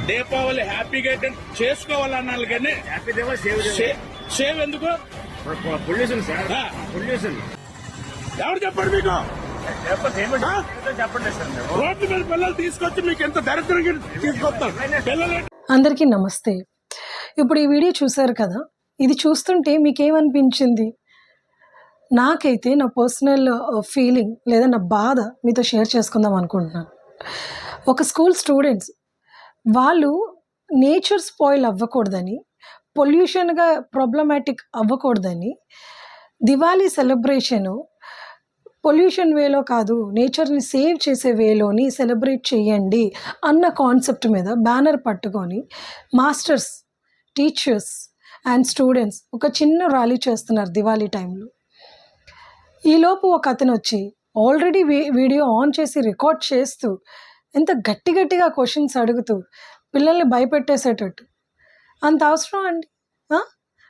దీపావళి హ్యాపీగా అయితే చేసుకోవాలన్నాను కానీ సేవ్ ఎందుకు పొల్యూషన్ సార్, ఆ, పొల్యూషన్ ఎవరు చెప్పండి మీకు చెప్పండి సార్. మేము రోడ్డు మీద పిల్లలు తీసుకొచ్చి మీకు ఎంత దరిద్రంగా తీసుకొస్తారు పిల్లలు. అందరికీ నమస్తే. ఇప్పుడు ఈ వీడియో చూశారు కదా, ఇది చూస్తుంటే మీకేమనిపించింది? నాకైతే నా పర్సనల్ ఫీలింగ్ లేదా నా బాధ మీతో షేర్ చేసుకుందాం అనుకుంటున్నాను. ఒక స్కూల్ స్టూడెంట్స్ వాళ్ళు నేచర్ స్పాయిల్ అవ్వకూడదని, పొల్యూషన్గా ప్రాబ్లమాటిక్ అవ్వకూడదని దివాళీ సెలబ్రేషను పొల్యూషన్ వేలో కాదు, నేచర్ని సేవ్ చేసే వేలోని సెలబ్రేట్ చేయండి అన్న కాన్సెప్ట్ మీద బ్యానర్ పట్టుకొని మాస్టర్స్, టీచర్స్ అండ్ స్టూడెంట్స్ ఒక చిన్న ర్యాలీ చేస్తున్నారు దివాళీ టైంలో. ఈలోపు ఒక అతను వచ్చి ఆల్రెడీ వీడియో ఆన్ చేసి రికార్డ్ చేస్తూ ఎంత గట్టిగా క్వశ్చన్స్ అడుగుతూ పిల్లల్ని భయపెట్టేసేటట్టు. అంత అవసరం అండి?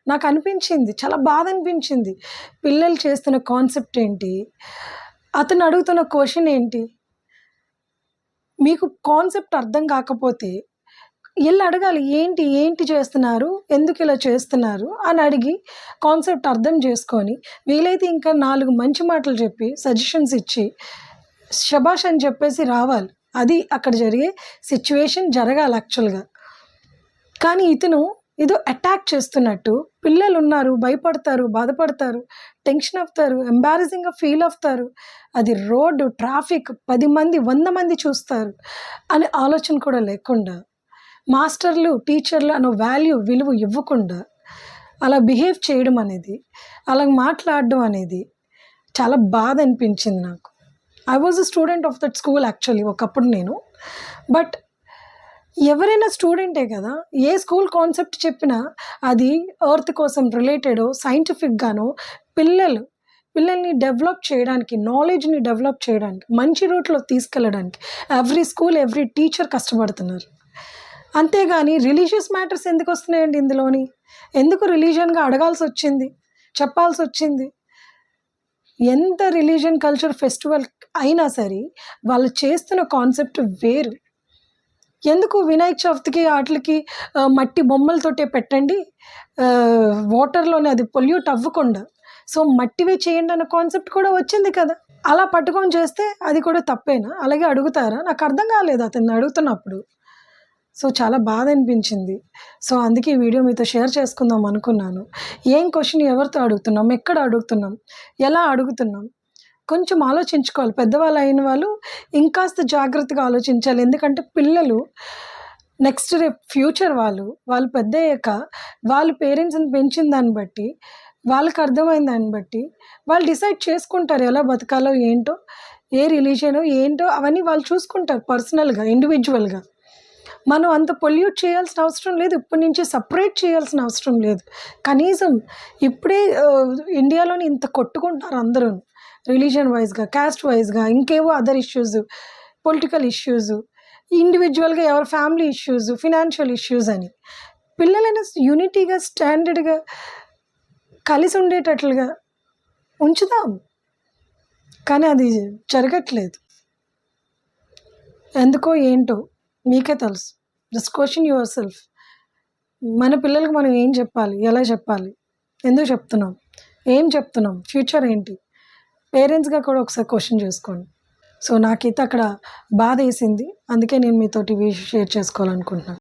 నాకు అనిపించింది, చాలా బాధ అనిపించింది. పిల్లలు చేస్తున్న కాన్సెప్ట్ ఏంటి, అతను అడుగుతున్న క్వశ్చన్ ఏంటి? మీకు కాన్సెప్ట్ అర్థం కాకపోతే వీళ్ళు అడగాలి, ఏంటి చేస్తున్నారు, ఎందుకు ఇలా చేస్తున్నారు అని అడిగి కాన్సెప్ట్ అర్థం చేసుకొని వీలైతే ఇంకా 4 మంచి మాటలు చెప్పి సజెషన్స్ ఇచ్చి శబాష్ అని చెప్పేసి రావాలి. అది అక్కడ జరిగే సిచ్యువేషన్ జరగాలి యాక్చువల్గా. కానీ ఇతను ఏదో అటాక్ చేస్తున్నట్టు, పిల్లలు ఉన్నారు, భయపడతారు, బాధపడతారు, టెన్షన్ అవుతారు, ఎంబారసింగ్గా ఫీల్ అవుతారు, అది రోడ్డు, ట్రాఫిక్, 10 మంది 100 మంది చూస్తారు అనే ఆలోచన కూడా లేకుండా, మాస్టర్లు, టీచర్లు అనే విలువ ఇవ్వకుండా అలా బిహేవ్ చేయడం అనేది, అలా మాట్లాడడం అనేది చాలా బాధ అనిపించింది నాకు. I was a student of that school actually ఒకప్పుడు నేను. బట్ ఎవరైనా స్టూడెంటే కదా, ఏ స్కూల్ కాన్సెప్ట్ చెప్పినా అది ఎర్త్ కోసం రిలేటెడో సైంటిఫిక్గానో పిల్లల్ని డెవలప్ చేయడానికి, నాలెడ్జ్ని డెవలప్ చేయడానికి, మంచి రూట్లో తీసుకెళ్ళడానికి ఎవ్రీ స్కూల్, ఎవ్రీ టీచర్ కష్టపడుతున్నారు. అంతేగాని రిలీజియస్ మ్యాటర్స్ ఎందుకు వస్తున్నాయండి ఇందులోని? ఎందుకు రిలీజియన్గా అడగాల్సి వచ్చింది, చెప్పాల్సి వచ్చింది? ఎంత రిలీజియన్ కల్చర్ ఫెస్టివల్ అయినా సరే వాళ్ళు చేస్తున్న కాన్సెప్ట్ వేరు. ఎందుకు వినాయక చవితికి వాటికి మట్టి బొమ్మలతోటే పెట్టండి, వాటర్లోనే అది పొల్యూట్ అవ్వకుండా, సో మట్టివే చేయండి అన్న కాన్సెప్ట్ కూడా వచ్చింది కదా. అలా పట్టుకొని చేస్తే అది కూడా తప్పేనా? అలాగే అడుగుతారా? నాకు అర్థం కాలేదు అతన్ని అడుగుతున్నప్పుడు. సో చాలా బాధ అనిపించింది. సో అందుకే ఈ వీడియో మీతో షేర్ చేసుకుందాం అనుకున్నాను. ఏం క్వశ్చన్ ఎవరితో అడుగుతున్నాం, ఎక్కడ అడుగుతున్నాం, ఎలా అడుగుతున్నాం, కొంచెం ఆలోచించుకోవాలి. పెద్దవాళ్ళు అయిన వాళ్ళు ఇంకాస్త జాగ్రత్తగా ఆలోచించాలి. ఎందుకంటే పిల్లలు నెక్స్ట్ రేపు ఫ్యూచర్ వాళ్ళు పెద్ద అయ్యాక వాళ్ళ పేరెంట్స్ని పెంచిన దాన్ని బట్టి, వాళ్ళకి అర్థమైన దాన్ని బట్టి వాళ్ళు డిసైడ్ చేసుకుంటారు ఎలా బతకాలో, ఏంటో, ఏ రిలీజియనో ఏంటో అవన్నీ వాళ్ళు చూసుకుంటారు పర్సనల్గా, ఇండివిజువల్గా. మనం అంత పొల్యూట్ చేయాల్సిన అవసరం లేదు, ఇప్పటి నుంచి సపరేట్ చేయాల్సిన అవసరం లేదు. కనీసం ఇప్పుడే ఇండియాలోని ఇంత కొట్టుకుంటున్నారు అందరూ, రిలీజియన్ వైజ్గా, క్యాస్ట్ వైజ్గా, ఇంకేవో అదర్ ఇష్యూస్, పొలిటికల్ ఇష్యూస్, ఇండివిజువల్గా ఎవరి ఫ్యామిలీ ఇష్యూస్, ఫినాన్షియల్ ఇష్యూస్ అని. పిల్లలైనా యూనిటీగా, స్టాండర్డ్గా కలిసి ఉండేటట్లుగా ఉంచుదాం. కానీ అది జరగట్లేదు. ఎందుకో ఏంటో మీకే తెలుసు. Just question your self. మన పిల్లలకు మనం ఏం చెప్పాలి, ఎలా చెప్పాలి, ఎందుకు చెప్తున్నాం, ఏం చెప్తున్నాం, ఫ్యూచర్ ఏంటి? పేరెంట్స్గా కూడా ఒకసారి క్వశ్చన్ చేసుకోండి. సో నాకైతే అక్కడ బాధ వేసింది, అందుకే నేను మీతోటి షేర్ చేసుకోవాలనుకుంటున్నాను.